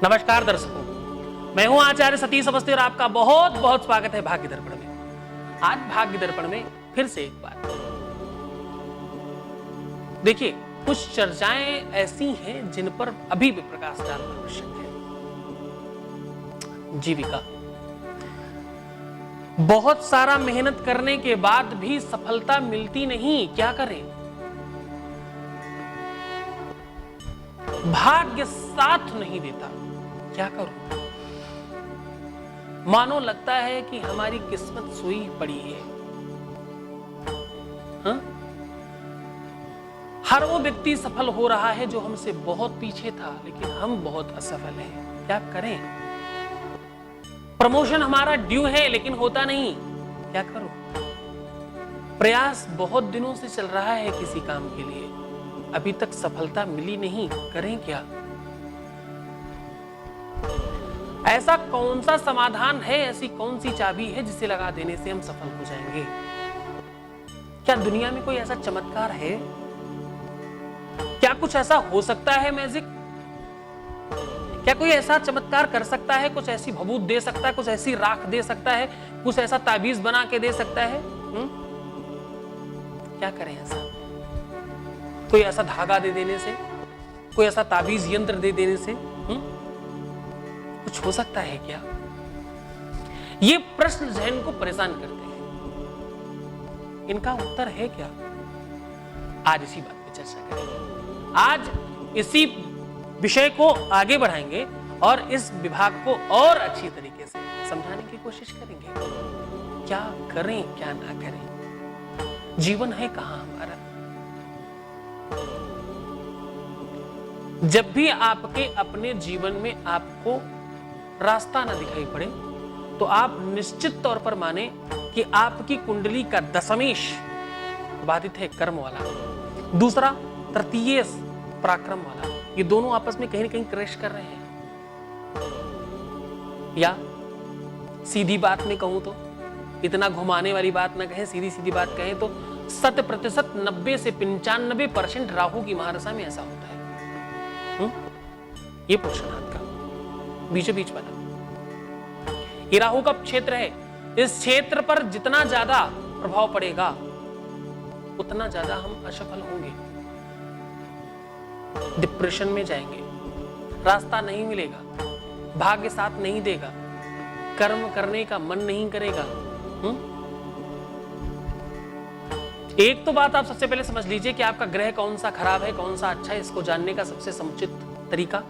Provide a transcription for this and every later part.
नमस्कार दर्शकों, मैं हूं आचार्य सतीश अवस्थी और आपका बहुत बहुत स्वागत है भाग्य दर्पण में। आज भाग्य दर्पण में फिर से एक बार देखिए, कुछ चर्चाएं ऐसी हैं जिन पर अभी भी प्रकाश डालना आवश्यक है। जीविका, बहुत सारा मेहनत करने के बाद भी सफलता मिलती नहीं, क्या करें? भाग्य साथ नहीं देता, क्या करूं? मानो लगता है कि हमारी किस्मत सोई पड़ी है। हा? हर वो व्यक्ति सफल हो रहा है जो हमसे बहुत पीछे था, लेकिन हम बहुत असफल हैं, क्या करें? प्रमोशन हमारा ड्यू है लेकिन होता नहीं, क्या करूं? प्रयास बहुत दिनों से चल रहा है किसी काम के लिए, अभी तक सफलता मिली नहीं, करें क्या? ऐसा कौन सा समाधान है, ऐसी कौन सी चाबी है जिसे लगा देने से हम सफल हो जाएंगे? क्या दुनिया में कोई ऐसा चमत्कार है? क्या कुछ ऐसा हो सकता है मैजिक? क्या कोई ऐसा चमत्कार कर सकता है? कुछ ऐसी भभूत दे सकता है, कुछ ऐसी राख दे सकता है, कुछ ऐसा ताबीज बना के दे सकता है? क्या करें ऐसा? कोई ऐसा धागा दे देने से, कोई ऐसा ताबीज यंत्र दे देने से कुछ हो सकता है क्या? ये प्रश्न जहन को परेशान करते हैं, इनका उत्तर है क्या? आज इसी बात पे चर्चा करेंगे। आज इसी विषय को आगे बढ़ाएंगे और इस विभाग को और अच्छी तरीके से समझाने की कोशिश करेंगे। क्या करें, क्या ना करें? जीवन है कहां हमारा? जब भी आपके अपने जीवन में आपको रास्ता ना दिखाई पड़े तो आप निश्चित तौर पर माने कि आपकी कुंडली का दशमेश बाधित है कर्म वाला, दूसरा तृतीय पराक्रम वाला, ये दोनों आपस में कहीं ना कहीं क्रैश कर रहे हैं। या सीधी बात में कहूं तो, इतना घुमाने वाली बात ना कहें, सीधी सीधी बात कहें तो 100% 90 से 95% राहु की महादशा में ऐसा होता है। ये पुरुषनाथ का बीचों बीच वाला ये राहु का क्षेत्र है। इस क्षेत्र पर जितना ज्यादा प्रभाव पड़ेगा उतना ज्यादा हम असफल होंगे, डिप्रेशन में जाएंगे, रास्ता नहीं मिलेगा, भाग्य साथ नहीं देगा, कर्म करने का मन नहीं करेगा। एक तो बात आप सबसे पहले समझ लीजिए कि आपका ग्रह कौन सा खराब है, कौन सा अच्छा है। इसको जानने का सबसे समुचित तरीका,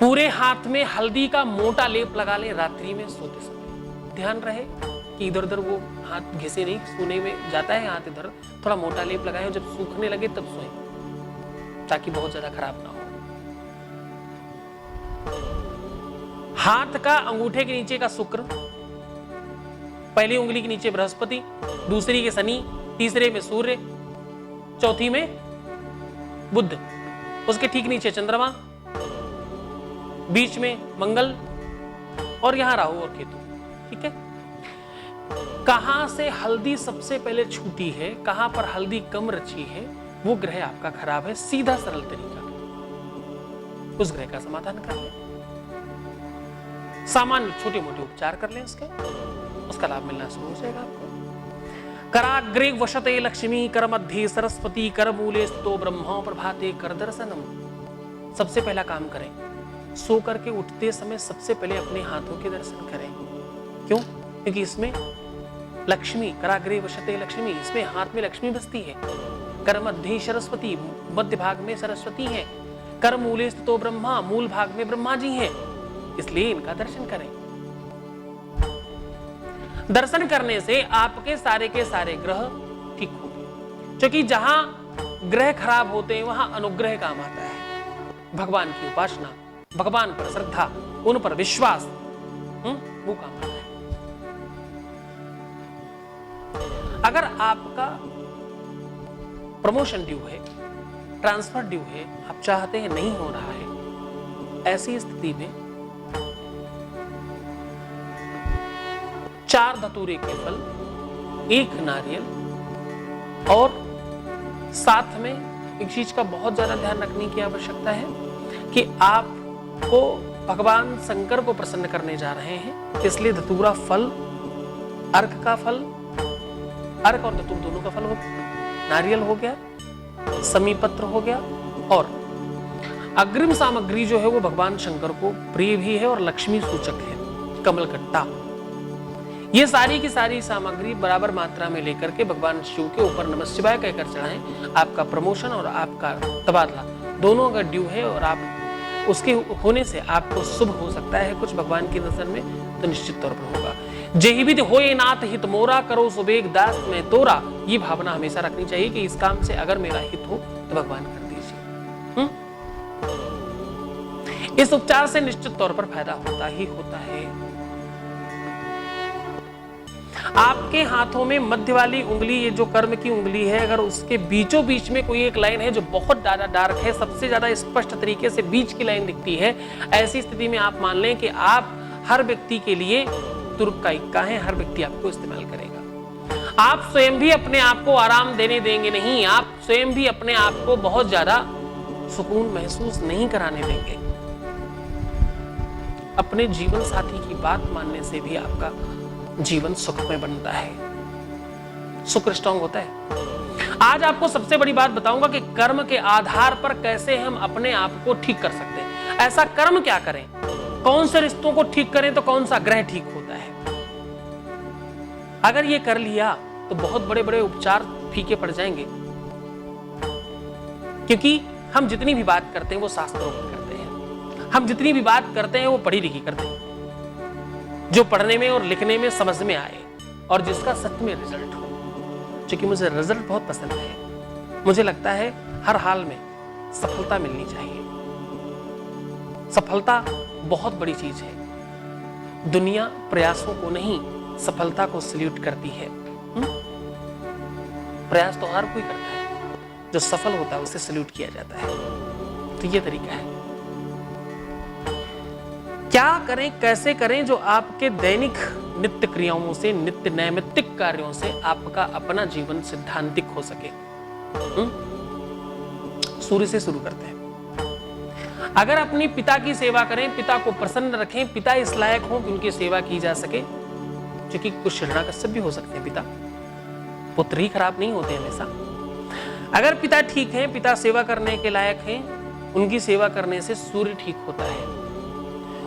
पूरे हाथ में हल्दी का मोटा लेप लगा ले रात्रि में सोते समय। ध्यान रहे कि इधर उधर वो हाथ घिसे नहीं, सोने में जाता है हाथ इधर, थोड़ा मोटा लेप लगाए, जब सूखने लगे तब सोए, ताकि बहुत ज्यादा खराब ना हो। हाथ का अंगूठे के नीचे का शुक्र, पहली उंगली के नीचे बृहस्पति, दूसरी के शनि, तीसरे में सूर्य, चौथी में बुध, उसके ठीक नीचे चंद्रमा, बीच में मंगल और यहां राहु और केतु। ठीक है, कहां से हल्दी सबसे पहले छूटी है, कहां पर हल्दी कम रची है, वो ग्रह आपका खराब है। सीधा सरल तरीका, उस ग्रह का समाधान कर ले, सामान्य छोटे मोटे उपचार कर ले, उसका लाभ मिलना शुरू हो जाएगा आपको। कराग्रे वशते लक्ष्मी, कर मध्य सरस्वती, कर मूले स्थितो ब्रह्मा प्रभाते कर दर्शनम। सबसे पहला काम करें, सो करके उठते समय सबसे पहले अपने हाथों के दर्शन करें। क्यों? क्योंकि इसमें लक्ष्मी, कराग्रे वशते लक्ष्मी, इसमें हाथ में लक्ष्मी बसती है। कर मध्य सरस्वती, मध्य भाग में सरस्वती है। कर मूले स्थितो ब्रह्मा, मूल भाग में ब्रह्मा जी हैं, इसलिए इनका दर्शन करें। दर्शन करने से आपके सारे के सारे ग्रह ठीक होंगे, क्योंकि जहां ग्रह खराब होते हैं वहां अनुग्रह काम आता है। भगवान की उपासना, भगवान पर श्रद्धा, उन पर विश्वास, वो काम आता है। अगर आपका प्रमोशन ड्यू है, ट्रांसफर ड्यू है, आप चाहते हैं नहीं हो रहा है, ऐसी स्थिति में 4 धतूरे के फल, 1 नारियल और साथ में एक चीज का बहुत ज्यादा ध्यान रखने की आवश्यकता है कि आप आपको भगवान शंकर को प्रसन्न करने जा रहे हैं, इसलिए धतूरा फल, अर्घ का फल, अर्घ और धतूर दोनों का फल हो गया, नारियल हो गया, समीपत्र हो गया, और अग्रिम सामग्री जो है वो भगवान शंकर को प्रिय भी है और लक्ष्मी सूचक है, कमलकट्टा। ये सारी की सारी सामग्री बराबर मात्रा में लेकर के भगवान शिव के ऊपर नमः शिवाय कहकर चढ़ाएं। आपका प्रमोशन और आपका तबादला दोनों अगर ड्यू है और आप उसके होने से आपको शुभ हो सकता है कुछ भगवान की नजर में, तो निश्चित तौर पर होगा। जेहि विधि होए नाथ हित मोरा, करो सुबेग दास में तोरा। ये भावना हमेशा रखनी चाहिए कि इस काम से अगर मेरा हित हो तो भगवान कर दीजिए। इस उपचार से निश्चित तौर पर फायदा होता ही होता है। आपके हाथों में मध्य वाली उंगली, ये जो कर्म की उंगली है, अगर उसके बीचों बीच में कोई एक लाइन है जो बहुत ज्यादा डार्क है, सबसे ज्यादा स्पष्ट तरीके से बीच की लाइन दिखती है, ऐसी स्थिति में आप मान लें कि आप हर व्यक्ति के लिए तुर्क का इक्का है, हर व्यक्ति आपको इस्तेमाल करेगा। आप स्वयं भी अपने आप को आराम देने देंगे नहीं, आप स्वयं भी अपने आप को बहुत ज्यादा सुकून महसूस नहीं कराने देंगे। अपने जीवन साथी की बात मानने से भी आपका जीवन सुखमय बनता है, सुख स्ट्रॉन्ग होता है। आज आपको सबसे बड़ी बात बताऊंगा कि कर्म के आधार पर कैसे हम अपने आप को ठीक कर सकते हैं। ऐसा कर्म क्या करें, कौन से रिश्तों को ठीक करें तो कौन सा ग्रह ठीक होता है। अगर ये कर लिया तो बहुत बड़े बड़े उपचार फीके पड़ जाएंगे, क्योंकि हम जितनी भी बात करते हैं वो शास्त्रों की करते हैं, हम जितनी भी बात करते हैं वो पढ़ी लिखी करते हैं, जो पढ़ने में और लिखने में समझ में आए और जिसका सच में रिजल्ट हो। क्योंकि मुझे रिजल्ट बहुत पसंद है, मुझे लगता है हर हाल में सफलता मिलनी चाहिए। सफलता बहुत बड़ी चीज है, दुनिया प्रयासों को नहीं सफलता को सल्यूट करती है। प्रयास तो हर कोई करता है, जो सफल होता है उसे सल्यूट किया जाता है। तो ये तरीका है। क्या करें, कैसे करें जो आपके दैनिक नित्य क्रियाओं से, नित्य नैमित्तिक कार्यों से आपका अपना जीवन सिद्धांतिक हो सके। सूर्य से शुरू करते हैं। अगर अपनी पिता की सेवा करें, पिता को प्रसन्न रखें, पिता इस लायक हो कि उनकी सेवा की जा सके, क्योंकि कुछ हिरण्यकश्यप भी हो सकते हैं पिता, पुत्र ही खराब नहीं होते हमेशा। अगर पिता ठीक हैं, पिता सेवा करने के लायक हैं, उनकी सेवा करने से सूर्य ठीक होता है।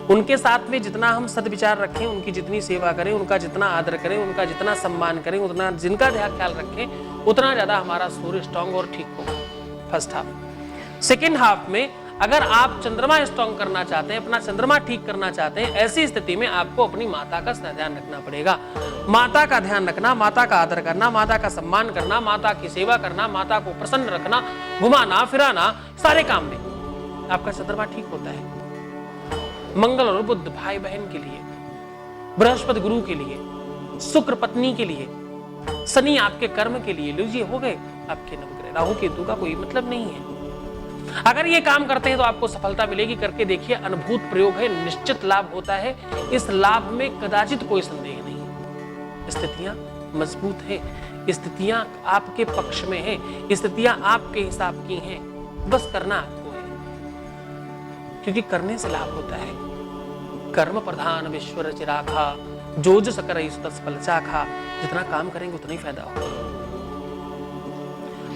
उनके साथ में जितना हम सद्विचार रखें, उनकी जितनी सेवा करें, उनका जितना आदर करें, उनका जितना सम्मान करें, उतना जिनका ख्याल रखें, उतना ज्यादा हमारा सूर्य स्ट्रॉन्ग और ठीक होगा। First half. सेकेंड हाफ में अगर आप चंद्रमा स्ट्रॉन्ग करना चाहते हैं, अपना चंद्रमा ठीक करना चाहते हैं, ऐसी स्थिति में आपको अपनी माता का ध्यान रखना पड़ेगा। माता का ध्यान रखना, माता का आदर करना, माता का सम्मान करना, माता की सेवा करना, माता को प्रसन्न रखना, घुमाना फिराना, सारे काम में आपका चंद्रमा ठीक होता है। मंगल और बुध भाई बहन के लिए, बृहस्पति गुरु के लिए, शुक्र पत्नी के लिए, शनि आपके कर्म के लिए। लीजिए हो गए आपके नवग्रह। राहु केतु का कोई मतलब नहीं है। अगर ये काम करते हैं तो आपको सफलता मिलेगी। करके देखिए, अनुभूत प्रयोग है, निश्चित लाभ होता है। इस लाभ में कदाचित कोई संदेह नहीं है। स्थितियां मजबूत है, स्थितियां आपके पक्ष में है, स्थितियां आपके हिसाब की हैं, बस करना आपको है, क्योंकि करने से लाभ होता है। कर्म प्रधान विश्व चिराखा, जो जो सकर फल चाखा। जितना काम करेंगे उतना ही फायदा होगा।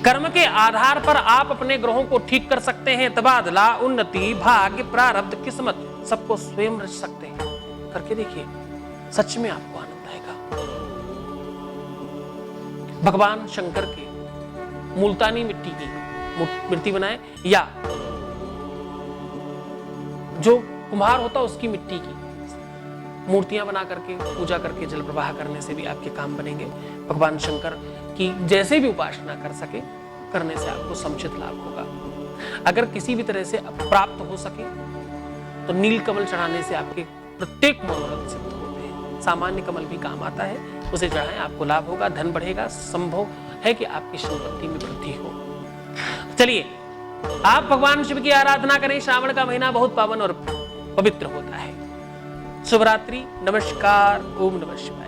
कर्म के आधार पर आप अपने ग्रहों को ठीक कर सकते हैं। तबादला, उन्नति, भाग्य, प्रारब्ध, किस्मत सबको स्वयं रच सकते हैं। करके देखिए, सच में आपको आनंद आएगा। भगवान शंकर के मुल्तानी मिट्टी की मूर्ति बनाए, या जो कुम्हार होता उसकी मिट्टी की मूर्तियां बना करके पूजा करके जल प्रवाह करने से भी आपके काम बनेंगे। भगवान शंकर की जैसे भी उपासना कर सके, करने से आपको समुचित लाभ होगा। अगर किसी भी तरह से प्राप्त हो सके तो नील कमल चढ़ाने से आपके प्रत्येक मनोरथ सिद्ध होते हैं। सामान्य कमल भी काम आता है, उसे चढ़ाएं, आपको लाभ होगा, धन बढ़ेगा, संभव है कि आपकी संपत्ति में वृद्धि हो। चलिए, आप भगवान शिव की आराधना करें। श्रावण का महीना बहुत पावन और पवित्र होता है। शुभ रात्रि, नमस्कार, ओम नमः शिवाय।